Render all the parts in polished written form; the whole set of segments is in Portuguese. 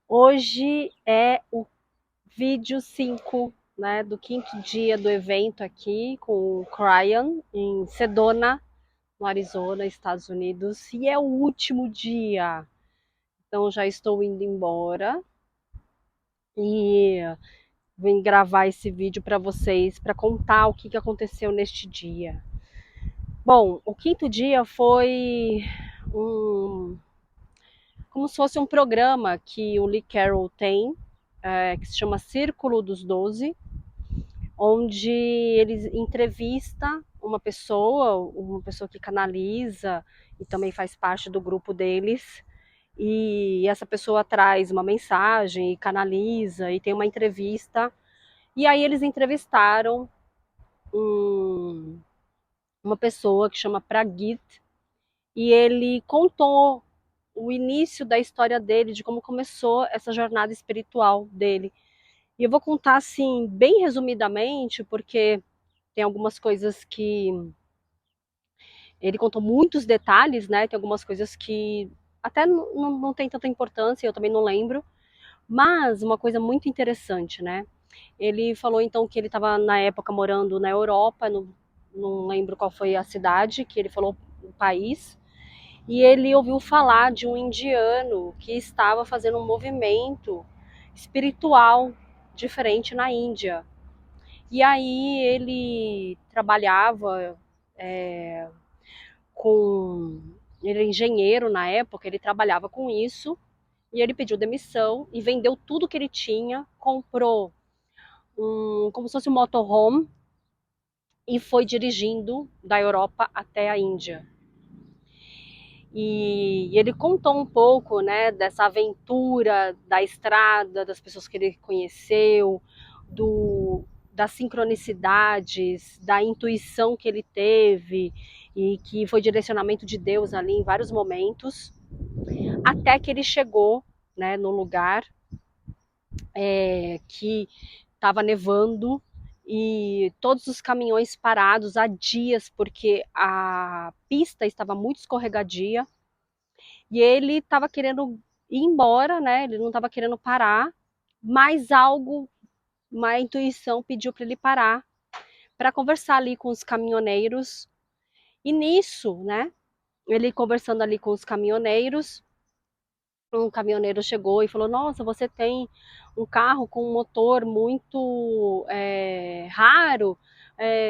Hoje é o vídeo 5, né, do quinto dia do evento aqui com o Cryan em Sedona, no Arizona, Estados Unidos, e é o último dia. Então já estou indo embora e vim gravar esse vídeo para vocês, para contar o que aconteceu neste dia. Bom, o quinto dia foi um, como se fosse um programa que o Lee Carroll tem, que se chama Círculo dos 12, onde ele entrevista uma pessoa que canaliza e também faz parte do grupo deles. E essa pessoa traz uma mensagem e canaliza e tem uma entrevista. E aí eles entrevistaram um, uma pessoa que chama Pragit e ele contou o início da história dele, de como começou essa jornada espiritual dele. E eu vou contar assim, bem resumidamente, porque tem algumas coisas que ele contou muitos detalhes, né? Tem algumas coisas que até não tem tanta importância, eu também não lembro. Mas uma coisa muito interessante, né? Ele falou então que ele estava na época morando na Europa, não lembro qual foi a cidade, que ele falou o país, e ele ouviu falar de um indiano que estava fazendo um movimento espiritual diferente na Índia. E aí ele trabalhava com. Ele era engenheiro na época, ele trabalhava com isso, e ele pediu demissão e vendeu tudo que ele tinha, comprou como se fosse um motorhome e foi dirigindo da Europa até a Índia. E ele contou um pouco, né, dessa aventura da estrada, das pessoas que ele conheceu, das sincronicidades, da intuição que ele teve e que foi direcionamento de Deus ali em vários momentos, até que ele chegou, né, no lugar que estava nevando e todos os caminhões parados há dias porque a pista estava muito escorregadia e ele estava querendo ir embora, né? Ele não estava querendo parar, mas algo, uma intuição pediu para ele parar para conversar ali com os caminhoneiros. E nisso, né? Ele conversando ali com os caminhoneiros, um caminhoneiro chegou e falou: Nossa, você tem um carro com um motor muito raro.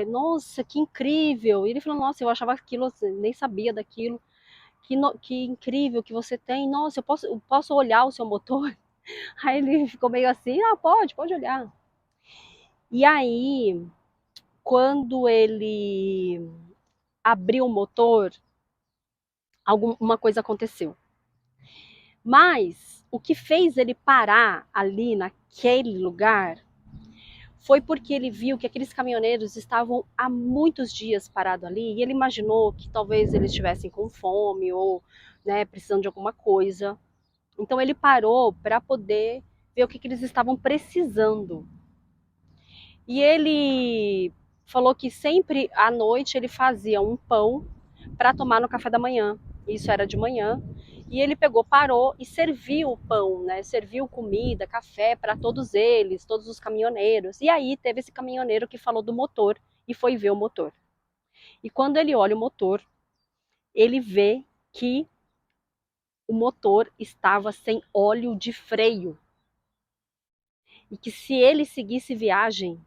Nossa, que incrível! E ele falou: Nossa, eu achava aquilo, nem sabia daquilo. Que incrível que você tem. Nossa, eu posso olhar o seu motor? Aí ele ficou meio assim: Ah, pode olhar. E aí, quando ele abriu o motor, alguma coisa aconteceu. Mas o que fez ele parar ali naquele lugar foi porque ele viu que aqueles caminhoneiros estavam há muitos dias parados ali e ele imaginou que talvez eles estivessem com fome ou, né, precisando de alguma coisa. Então ele parou para poder ver o que eles estavam precisando. E ele falou que sempre à noite ele fazia um pão para tomar no café da manhã. Isso era de manhã. E ele pegou, parou e serviu o pão, né? Serviu comida, café para todos eles, todos os caminhoneiros. E aí teve esse caminhoneiro que falou do motor e foi ver o motor. E quando ele olha o motor, ele vê que o motor estava sem óleo de freio. E que se ele seguisse viagem,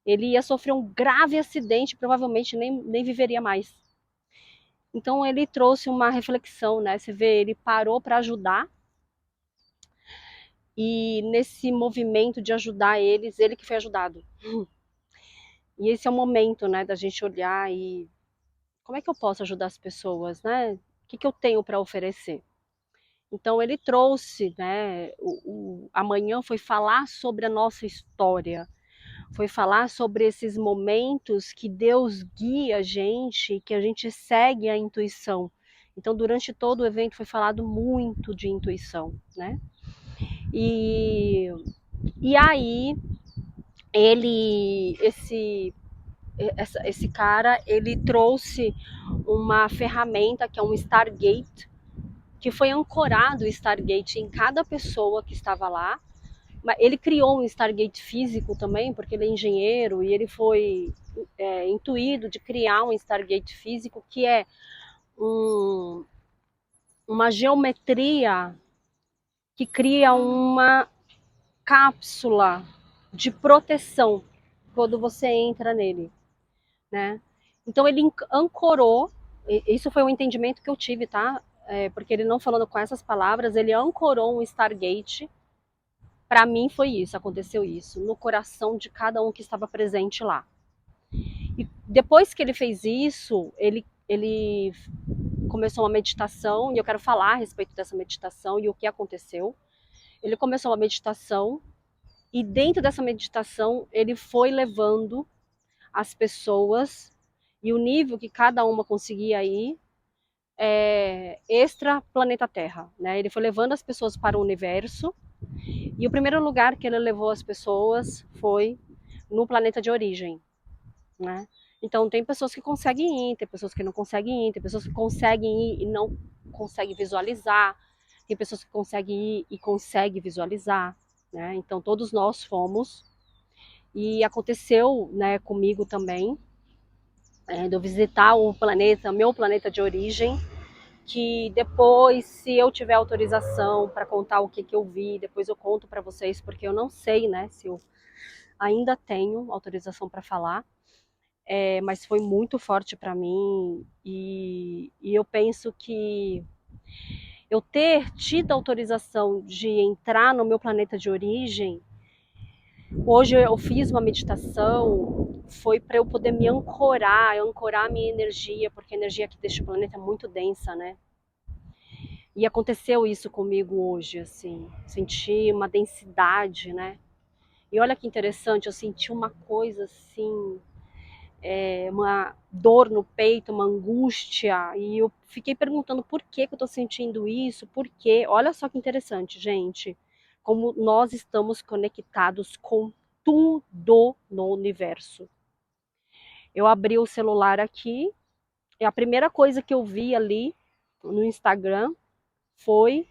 ele ia sofrer um grave acidente, provavelmente nem viveria mais. Então ele trouxe uma reflexão, né? Você vê, ele parou para ajudar e nesse movimento de ajudar eles, ele que foi ajudado. E esse é o momento, né, da gente olhar e como é que eu posso ajudar as pessoas, né? O que eu tenho para oferecer? Então ele trouxe, né? Amanhã foi falar sobre a nossa história, foi falar sobre esses momentos que Deus guia a gente, que a gente segue a intuição. Então, durante todo o evento foi falado muito de intuição, né? E, e aí, esse cara, ele trouxe uma ferramenta que é um Stargate, que foi ancorado o Stargate em cada pessoa que estava lá. Ele criou um Stargate físico também, porque ele é engenheiro e ele foi intuído de criar um Stargate físico que é um, uma geometria que cria uma cápsula de proteção quando você entra nele, né? Então ele ancorou, isso foi um entendimento que eu tive, tá? Porque ele não falando com essas palavras, ele ancorou um Stargate. Para mim foi isso, aconteceu isso, no coração de cada um que estava presente lá. E depois que ele fez isso, ele começou uma meditação, e eu quero falar a respeito dessa meditação e o que aconteceu. Ele começou uma meditação, e dentro dessa meditação, ele foi levando as pessoas, e o nível que cada uma conseguia ir, extra planeta Terra, né? Ele foi levando as pessoas para o universo, e o primeiro lugar que ele levou as pessoas foi no planeta de origem, né? Então tem pessoas que conseguem ir, tem pessoas que não conseguem ir, tem pessoas que conseguem ir e não conseguem visualizar, tem pessoas que conseguem ir e conseguem visualizar, né? Então todos nós fomos, e aconteceu, né, comigo também, de eu visitar o planeta, meu planeta de origem, que depois, se eu tiver autorização para contar o que, que eu vi, depois eu conto para vocês, porque eu não sei, né, se eu ainda tenho autorização para falar, mas foi muito forte para mim, e eu penso que eu ter tido autorização de entrar no meu planeta de origem, hoje eu fiz uma meditação, foi para eu poder me ancorar a minha energia, porque a energia aqui deste planeta é muito densa, né? E aconteceu isso comigo hoje, assim, senti uma densidade, né? E olha que interessante, eu senti uma coisa assim, uma dor no peito, uma angústia, e eu fiquei perguntando por que que eu tô sentindo isso, por quê? Olha só que interessante, gente, como nós estamos conectados com tudo no universo. Eu abri o celular aqui, e a primeira coisa que eu vi ali no Instagram foi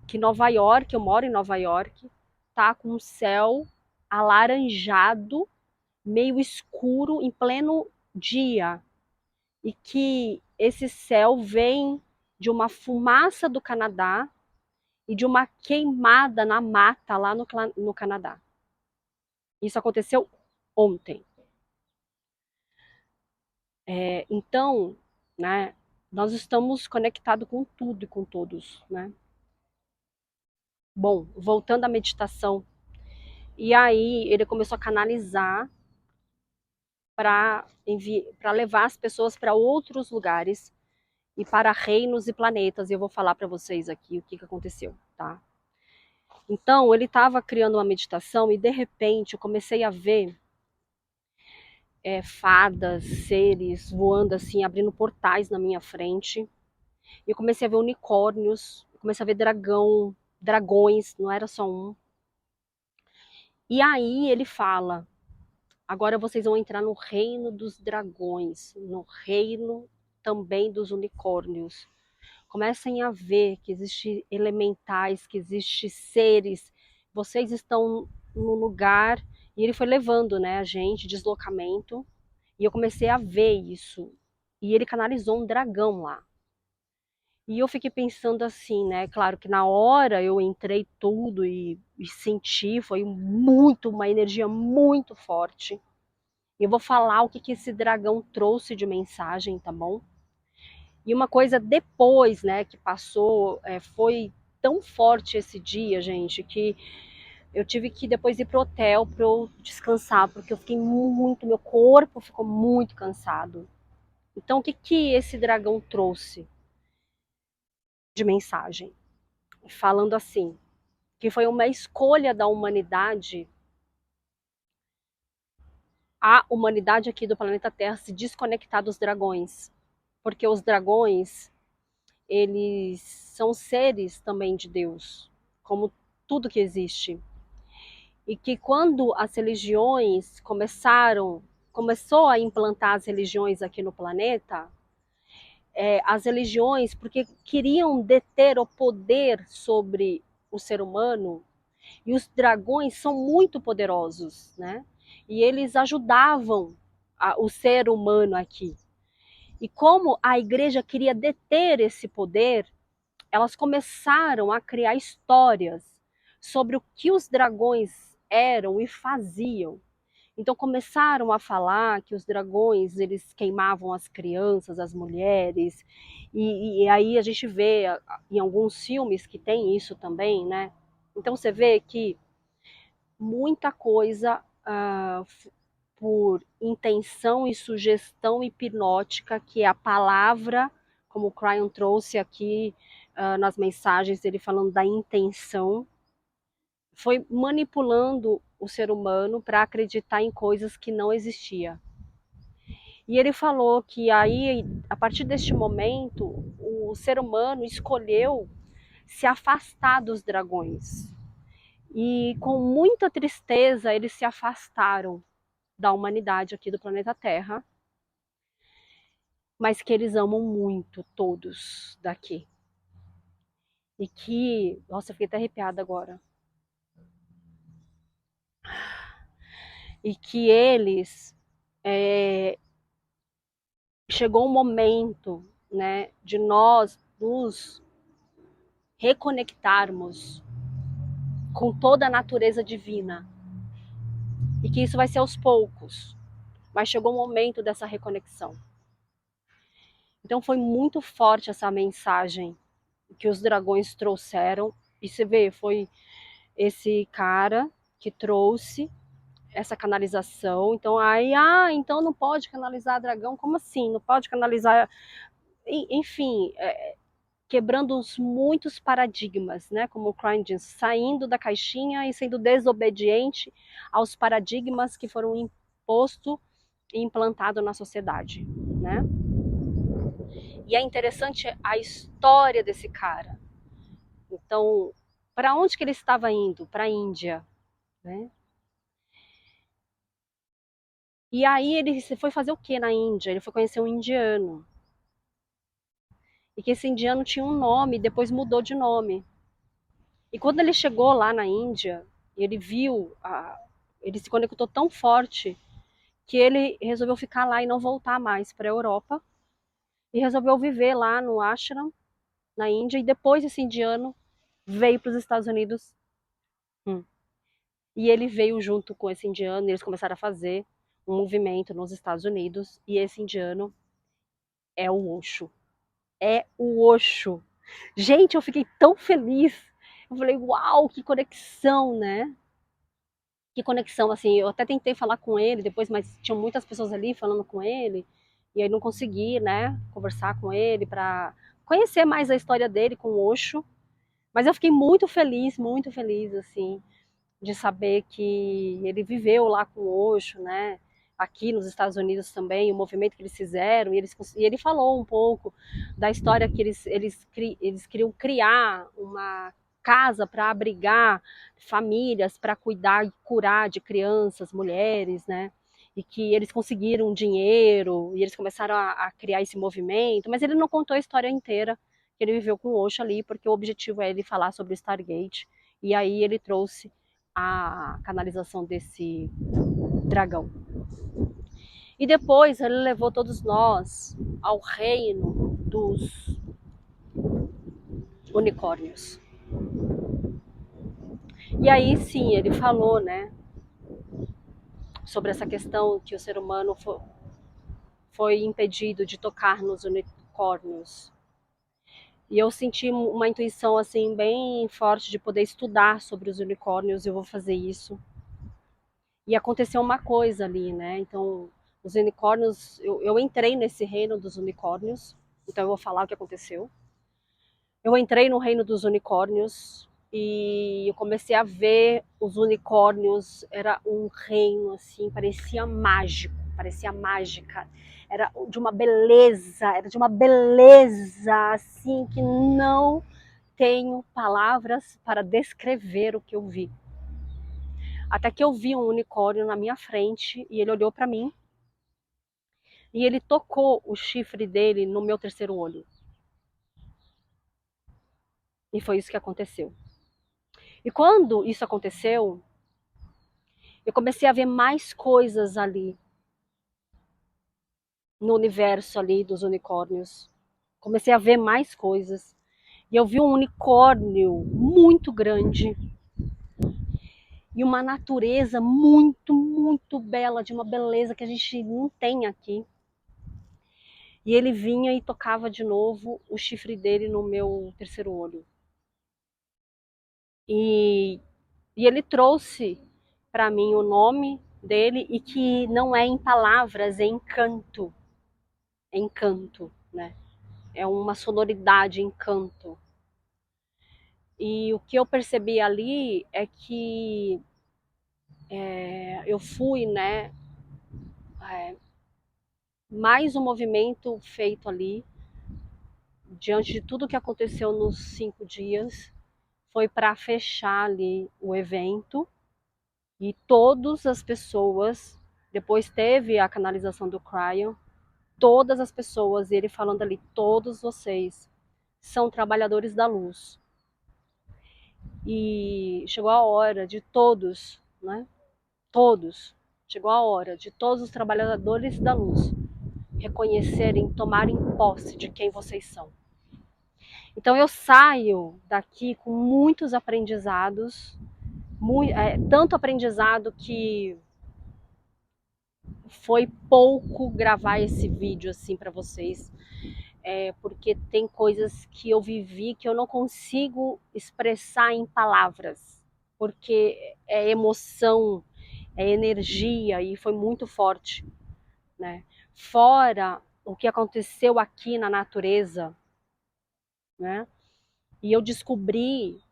que Nova York, eu moro em Nova York, tá com o céu alaranjado, meio escuro, em pleno dia. E que esse céu vem de uma fumaça do Canadá e de uma queimada na mata lá no Canadá. Isso aconteceu ontem. Então, né, nós estamos conectados com tudo e com todos, né? Bom, voltando à meditação, e aí ele começou a canalizar para levar as pessoas para outros lugares e para reinos e planetas. E eu vou falar para vocês aqui o que, que aconteceu, tá? Então, ele estava criando uma meditação e, de repente, eu comecei a ver fadas, seres voando assim, abrindo portais na minha frente. E eu comecei a ver unicórnios, comecei a ver dragões, não era só um. E aí ele fala, agora vocês vão entrar no reino dos dragões, no reino também dos unicórnios. Comecem a ver que existem elementais, que existem seres. Vocês estão no lugar, e ele foi levando, né, a gente, deslocamento, e eu comecei a ver isso. E ele canalizou um dragão lá. E eu fiquei pensando assim, né? Claro que na hora eu entrei tudo e senti, foi uma energia muito forte. Eu vou falar o que, que esse dragão trouxe de mensagem, tá bom? E uma coisa depois, né, que passou, foi tão forte esse dia, gente, que eu tive que depois ir pro hotel para eu descansar, porque eu fiquei muito, meu corpo ficou muito cansado. Então, o que que esse dragão trouxe de mensagem? Falando assim, que foi uma escolha da humanidade, a humanidade aqui do planeta Terra se desconectar dos dragões, porque os dragões, eles são seres também de Deus, como tudo que existe. E que quando as religiões começou a implantar as religiões aqui no planeta, as religiões, porque queriam deter o poder sobre o ser humano, e os dragões são muito poderosos, né? E eles ajudavam o ser humano aqui. E como a igreja queria deter esse poder, elas começaram a criar histórias sobre o que os dragões eram e faziam. Então começaram a falar que os dragões eles queimavam as crianças, as mulheres, e aí a gente vê em alguns filmes que tem isso também, né? Então você vê que muita coisa por intenção e sugestão hipnótica, que é a palavra, como o Cryon trouxe aqui nas mensagens, ele falando da intenção, foi manipulando o ser humano para acreditar em coisas que não existiam. E ele falou que aí, a partir deste momento, o ser humano escolheu se afastar dos dragões. E com muita tristeza, eles se afastaram da humanidade aqui do planeta Terra, mas que eles amam muito todos daqui. E que, nossa, eu fiquei até arrepiada agora. E que eles chegou um momento, né, de nós nos reconectarmos com toda a natureza divina. E que isso vai ser aos poucos, mas chegou o momento dessa reconexão. Então foi muito forte essa mensagem que os dragões trouxeram. E você vê, foi esse cara que trouxe essa canalização. Então aí, então não pode canalizar dragão? Como assim? Não pode canalizar? Enfim, quebrando muitos paradigmas, né? Como o Klein diz, saindo da caixinha e sendo desobediente aos paradigmas que foram impostos e implantados na sociedade, né? E é interessante a história desse cara. Então, para onde que ele estava indo? Para a Índia, né? E aí ele foi fazer o que na Índia? Ele foi conhecer um indiano. E que esse indiano tinha um nome, depois mudou de nome. E quando ele chegou lá na Índia, ele viu, ele se conectou tão forte que ele resolveu ficar lá e não voltar mais para a Europa. E resolveu viver lá no ashram, na Índia. E depois esse indiano veio para os Estados Unidos. E ele veio junto com esse indiano, e eles começaram a fazer um movimento nos Estados Unidos. E esse indiano é o Osho. É o Osho. Gente, eu fiquei tão feliz. Eu falei, uau, que conexão, né? Que conexão, assim, eu até tentei falar com ele depois, mas tinham muitas pessoas ali falando com ele, e aí não consegui, né, conversar com ele para conhecer mais a história dele com o Osho. Mas eu fiquei muito feliz, assim, de saber que ele viveu lá com o Osho, né? Aqui nos Estados Unidos também, o movimento que eles fizeram, e ele falou um pouco da história que eles queriam criar uma casa para abrigar famílias, para cuidar e curar de crianças, mulheres, né? E que eles conseguiram dinheiro, e eles começaram a criar esse movimento, mas ele não contou a história inteira que ele viveu com o Osho ali, porque o objetivo é ele falar sobre o Stargate, e aí ele trouxe a canalização desse dragão. E depois ele levou todos nós ao reino dos unicórnios. E aí sim, ele falou, né, sobre essa questão que o ser humano foi impedido de tocar nos unicórnios. E eu senti uma intuição assim bem forte de poder estudar sobre os unicórnios, eu vou fazer isso. E aconteceu uma coisa ali, né? Então, os unicórnios, eu entrei nesse reino dos unicórnios, então eu vou falar o que aconteceu. Eu entrei no reino dos unicórnios e eu comecei a ver os unicórnios, era um reino assim, parecia mágico, parecia mágica. Era de uma beleza assim que não tenho palavras para descrever o que eu vi. Até que eu vi um unicórnio na minha frente e ele olhou para mim. e ele tocou o chifre dele no meu terceiro olho. E foi isso que aconteceu. E quando isso aconteceu, eu comecei a ver mais coisas ali no universo ali dos unicórnios. Comecei a ver mais coisas. E eu vi um unicórnio muito grande e uma natureza muito, muito bela, de uma beleza que a gente não tem aqui. E ele vinha e tocava de novo o chifre dele no meu terceiro olho. E, e ele trouxe para mim o nome dele e que não é em palavras, é em canto. É em canto, né? É uma sonoridade em canto. E o que eu percebi ali é que eu fui, né, mais um movimento feito ali, diante de tudo que aconteceu nos 5 dias, foi para fechar ali o evento e todas as pessoas, depois teve a canalização do Cryon, todas as pessoas, ele falando ali, todos vocês são trabalhadores da luz. E chegou a hora de todos, né? Todos, chegou a hora de todos os trabalhadores da luz reconhecerem, tomarem posse de quem vocês são. Então eu saio daqui com muitos aprendizados, tanto aprendizado que foi pouco gravar esse vídeo assim para vocês, porque tem coisas que eu vivi que eu não consigo expressar em palavras, porque é emoção, é energia e foi muito forte, né? Fora o que aconteceu aqui na natureza, né? E eu descobri,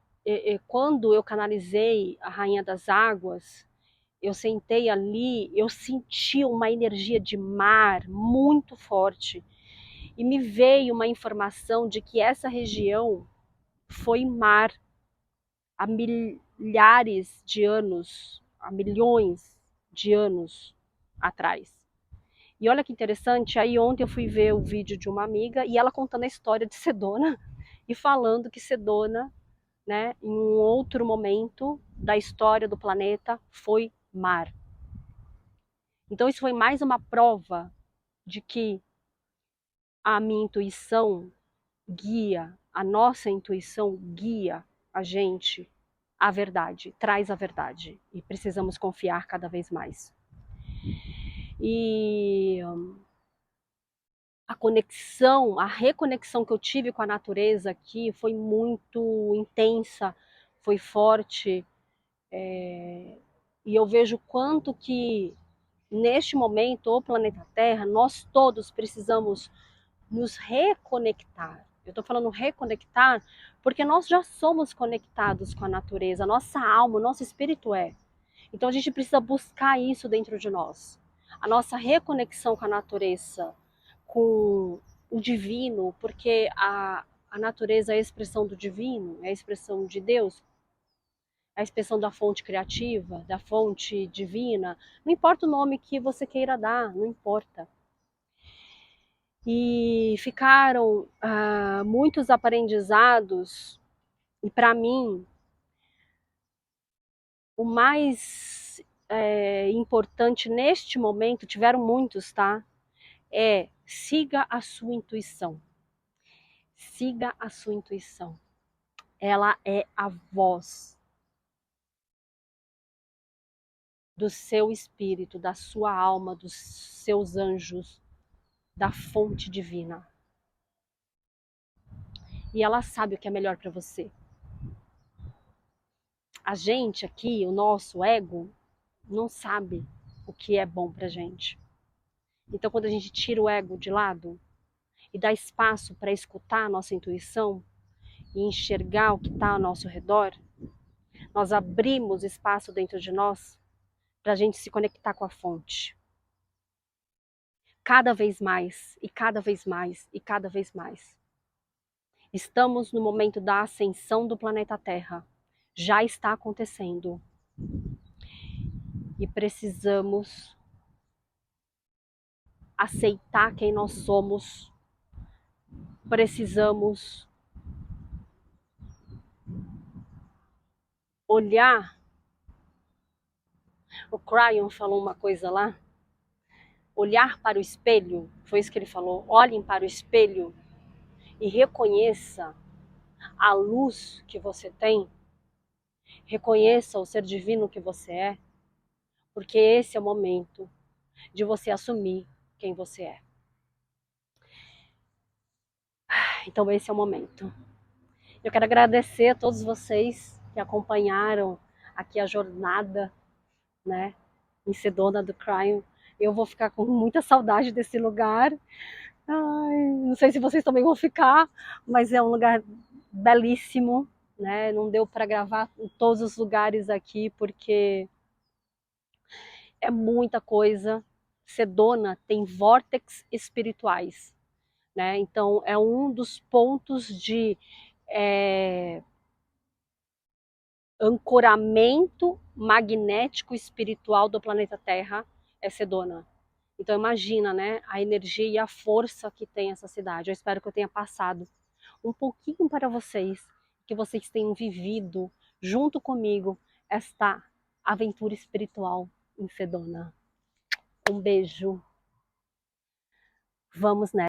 quando eu canalizei a Rainha das Águas, eu sentei ali, eu senti uma energia de mar muito forte. E me veio uma informação de que essa região foi mar há milhares de anos, há milhões de anos atrás. E olha que interessante, aí ontem eu fui ver o vídeo de uma amiga e ela contando a história de Sedona e falando que Sedona, né, em um outro momento da história do planeta, foi mar. Então isso foi mais uma prova de que a minha intuição guia, a nossa intuição guia a gente à verdade, traz a verdade e precisamos confiar cada vez mais. E a conexão, a reconexão que eu tive com a natureza aqui foi muito intensa, foi forte, e eu vejo quanto que neste momento, o planeta Terra, nós todos precisamos nos reconectar. Eu estou falando reconectar porque nós já somos conectados com a natureza, a nossa alma, o nosso espírito é. Então a gente precisa buscar isso dentro de nós. A nossa reconexão com a natureza, com o divino, porque a natureza é a expressão do divino, é a expressão de Deus, é a expressão da fonte criativa, da fonte divina. Não importa o nome que você queira dar, não importa. E ficaram muitos aprendizados, e para mim, o mais importante neste momento, tiveram muitos, tá? Siga a sua intuição. Siga a sua intuição. Ela é a voz do seu espírito, da sua alma, dos seus anjos, da fonte divina. E ela sabe o que é melhor para você. A gente aqui, o nosso ego, não sabe o que é bom pra gente. Então, quando a gente tira o ego de lado e dá espaço para escutar a nossa intuição e enxergar o que está ao nosso redor, nós abrimos espaço dentro de nós para a gente se conectar com a fonte. Cada vez mais, e cada vez mais, e cada vez mais. Estamos no momento da ascensão do planeta Terra. Já está acontecendo. E precisamos aceitar quem nós somos, precisamos olhar. O Cryon falou uma coisa lá, olhar para o espelho, foi isso que ele falou, olhem para o espelho e reconheça a luz que você tem, reconheça o ser divino que você é, porque esse é o momento de você assumir quem você é. Então esse é o momento. Eu quero agradecer a todos vocês que acompanharam aqui a jornada, né, em Sedona do Cryon. Eu vou ficar com muita saudade desse lugar. Ai, não sei se vocês também vão ficar, mas é um lugar belíssimo, né? Não deu para gravar em todos os lugares aqui porque é muita coisa. Sedona tem vórtices espirituais, né? Então é um dos pontos de ancoramento magnético espiritual do planeta Terra, é Sedona. Então imagina, né, a energia e a força que tem essa cidade. Eu espero que eu tenha passado um pouquinho para vocês, que vocês tenham vivido junto comigo esta aventura espiritual em Sedona. Um beijo. Vamos nessa.